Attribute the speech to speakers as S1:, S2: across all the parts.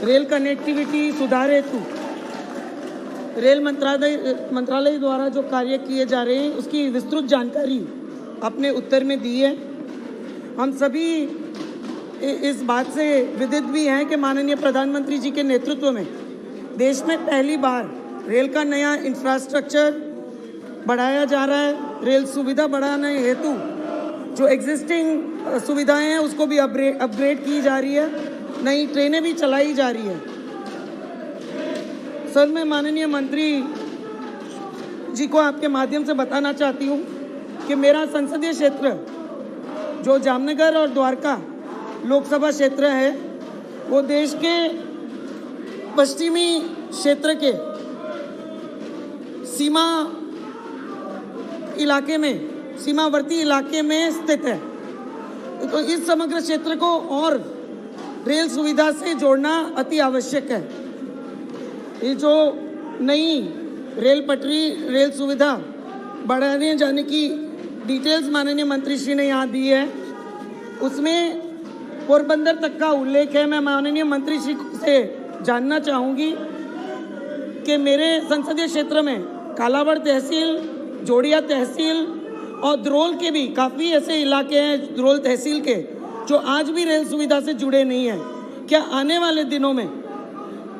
S1: Rail connectivity सुधार हेतु rail मंत्रालय द्वारा जो कार्य किए जा रहे हैं उसकी विस्तृत जानकारी अपने उत्तर में दी है। हम सभी इस बात से विदित भी हैं कि माननीय प्रधानमंत्री जी के नेतृत्व में देश में पहली बार रेल का नया इंफ्रास्ट्रक्चर बढ़ाया जा रहा है। रेल सुविधा बढ़ाने हेतु जो एग्जिस्टिंग सुविधाएं हैं उसको भी अपग्रेड की जा रही है, नई ट्रेनें भी चलाई जा रही है। सर, मैं माननीय मंत्री जी को आपके माध्यम से बताना चाहती हूँ कि मेरा संसदीय क्षेत्र जो जामनगर और द्वारका लोकसभा क्षेत्र है वो देश के पश्चिमी क्षेत्र के सीमावर्ती इलाके में स्थित है। तो इस समग्र क्षेत्र को और रेल सुविधा से जोड़ना अति आवश्यक है। ये जो नई रेल पटरी रेल सुविधा बढ़ाने जाने की डिटेल्स माननीय मंत्री श्री ने यहाँ दी है उसमें पोरबंदर तक का उल्लेख है। मैं माननीय मंत्री श्री से जानना चाहूँगी कि मेरे संसदीय क्षेत्र में कालावड़ तहसील, जोड़िया तहसील और द्रोल के भी काफ़ी ऐसे इलाके हैं द्रोल तहसील के जो आज भी रेल सुविधा से जुड़े नहीं हैं। क्या आने वाले दिनों में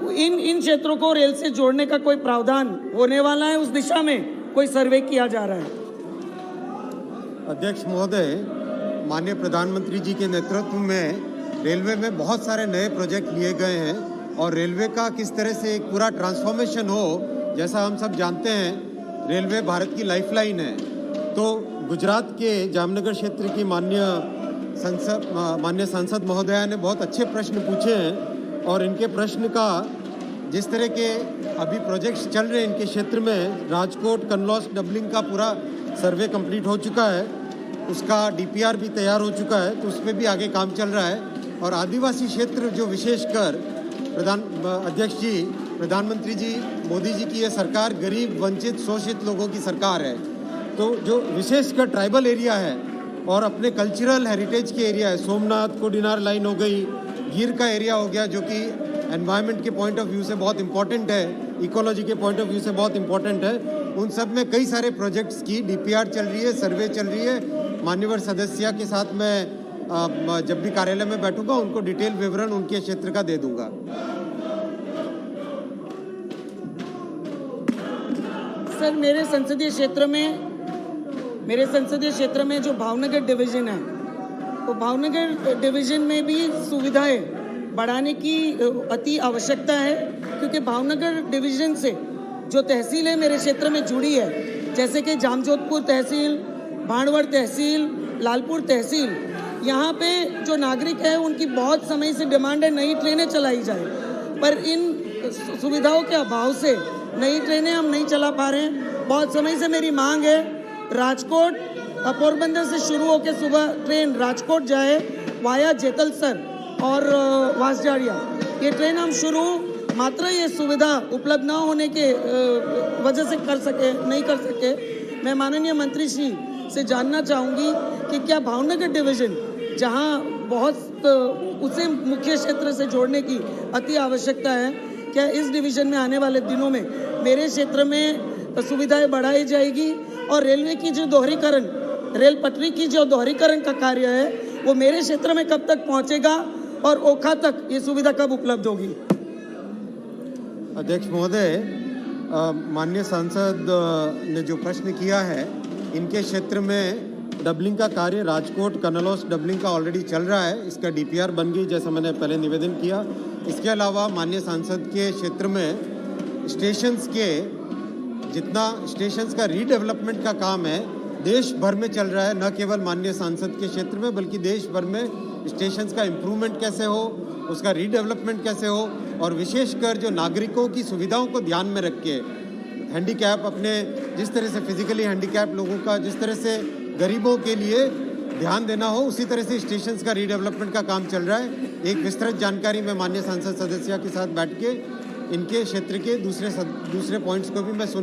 S1: इन क्षेत्रों को रेल से जोड़ने का कोई प्रावधान होने वाला है? उस दिशा में कोई सर्वे किया जा रहा है?
S2: अध्यक्ष महोदय, माननीय प्रधानमंत्री जी के नेतृत्व में रेलवे में बहुत सारे नए प्रोजेक्ट लिए गए हैं और रेलवे का किस तरह से एक पूरा ट्रांसफॉर्मेशन हो, जैसा हम सब जानते हैं रेलवे भारत की लाइफलाइन है। तो गुजरात के जामनगर क्षेत्र की माननीय सांसद महोदया ने बहुत अच्छे प्रश्न पूछे हैं और इनके प्रश्न का जिस तरह के अभी प्रोजेक्ट्स चल रहे हैं इनके क्षेत्र में, राजकोट कन्नौज डबलिंग का पूरा सर्वे कंप्लीट हो चुका है, उसका डीपीआर भी तैयार हो चुका है, तो उस पर भी आगे काम चल रहा है। और आदिवासी क्षेत्र जो विशेषकर अध्यक्ष जी प्रधानमंत्री जी मोदी जी की ये सरकार गरीब वंचित शोषित लोगों की सरकार है। तो जो विशेषकर ट्राइबल एरिया है और अपने कल्चरल हेरिटेज के एरिया है, सोमनाथ कोडिनार लाइन हो गई, गिर का एरिया हो गया जो कि एनवायरनमेंट के पॉइंट ऑफ व्यू से बहुत इंपॉर्टेंट है, इकोलॉजी के पॉइंट ऑफ व्यू से बहुत इंपॉर्टेंट है, उन सब में कई सारे प्रोजेक्ट्स की डीपीआर चल रही है, सर्वे चल रही है। मान्यवर सदस्य के साथ मैं जब भी कार्यालय में बैठूंगा उनको डिटेल विवरण उनके क्षेत्र का दे दूंगा।
S1: सर, मेरे संसदीय क्षेत्र में जो भावनगर डिवीज़न है तो भावनगर डिवीज़न में भी सुविधाएं बढ़ाने की अति आवश्यकता है, क्योंकि भावनगर डिवीज़न से जो तहसील है मेरे क्षेत्र में जुड़ी है, जैसे कि जामजोधपुर तहसील, भांडवड़ तहसील, लालपुर तहसील, यहाँ पे जो नागरिक है उनकी बहुत समय से डिमांड है नई ट्रेनें चलाई जाए, पर इन सुविधाओं के अभाव से नई ट्रेनें हम नहीं चला पा रहे हैं। बहुत समय से मेरी मांग है राजकोट पोरबंदर से शुरू होकर सुबह ट्रेन राजकोट जाए वाया जेतलसर और वासजाड़िया, ये ट्रेन हम शुरू मात्र ये सुविधा उपलब्ध न होने के वजह से नहीं कर सके। मैं माननीय मंत्री श्री से जानना चाहूँगी कि क्या भावनगर डिवीज़न जहाँ बहुत उसे मुख्य क्षेत्र से जोड़ने की अति आवश्यकता है, क्या इस डिवीज़न में आने वाले दिनों में मेरे क्षेत्र में सुविधाएं बढ़ाई जाएगी और रेलवे की जो दोहरीकरण रेल पटरी की जो दोहरीकरण का कार्य है वो मेरे क्षेत्र में कब तक पहुंचेगा और ओखा तक ये सुविधा कब उपलब्ध होगी?
S2: अध्यक्ष महोदय, माननीय सांसद ने जो प्रश्न किया है, इनके क्षेत्र में डबलिंग का कार्य राजकोट कन्नौज डबलिंग का ऑलरेडी चल रहा है, इसका डीपीआर बन गई जैसा मैंने पहले निवेदन किया। इसके अलावा माननीय सांसद के क्षेत्र में स्टेशंस का रीडेवलपमेंट का काम है, देश भर में चल रहा है, न केवल माननीय सांसद के क्षेत्र में बल्कि देश भर में स्टेशंस का इम्प्रूवमेंट कैसे हो, उसका रीडेवलपमेंट कैसे हो, और विशेषकर जो नागरिकों की सुविधाओं को ध्यान में रख के हैंडीकैप अपने जिस तरह से फिजिकली हैंडीकैप लोगों का जिस तरह से गरीबों के लिए ध्यान देना हो, उसी तरह से स्टेशंस का रीडेवलपमेंट का काम चल रहा है। एक विस्तृत जानकारी मैं माननीय सांसद सदस्य के साथ बैठ के इनके क्षेत्र के दूसरे पॉइंट्स को भी मैं सुन